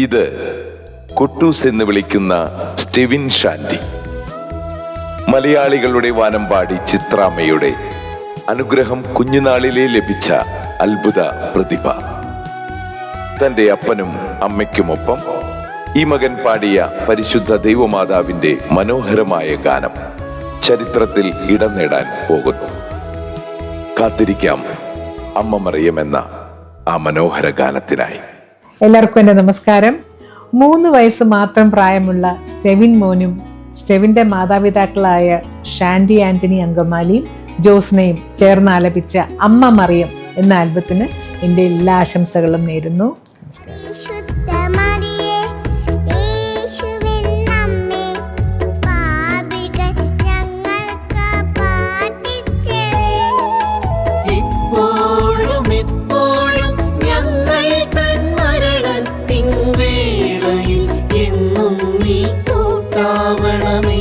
ഇത് കുട്ടൂസ് എന്ന് വിളിക്കുന്ന സ്റ്റെവിൻ ഷാൻഡി. മലയാളികളുടെ വാനമ്പാടി ചിത്രാമ്മയുടെ അനുഗ്രഹം കുഞ്ഞുനാളിലെ ലഭിച്ച അത്ഭുത പ്രതിഭ. തന്റെ അപ്പനും അമ്മയ്ക്കുമൊപ്പം ഈ മകൻ പാടിയ പരിശുദ്ധ ദൈവമാതാവിന്റെ മനോഹരമായ ഗാനം ചരിത്രത്തിൽ ഇടം നേടാൻ പോകുന്നു. കാത്തിരിക്കാം അമ്മ മറിയം എന്ന ആ മനോഹര ഗാനത്തിനായി. എല്ലാവർക്കും എൻ്റെ നമസ്കാരം. 3 വയസ്സ് മാത്രം പ്രായമുള്ള സ്റ്റെവിൻ മോനും സ്റ്റെവിൻ്റെ മാതാപിതാക്കളായ ഷാൻഡി ആന്റണി അങ്കമാലിയും ജോസ്നയും ചേർന്ന് ആലപിച്ച അമ്മ മറിയം എന്ന ആൽബത്തിന് എൻ്റെ എല്ലാ ആശംസകളും നേരുന്നു. എന്നും നീ കൂട്ടാവണമേ.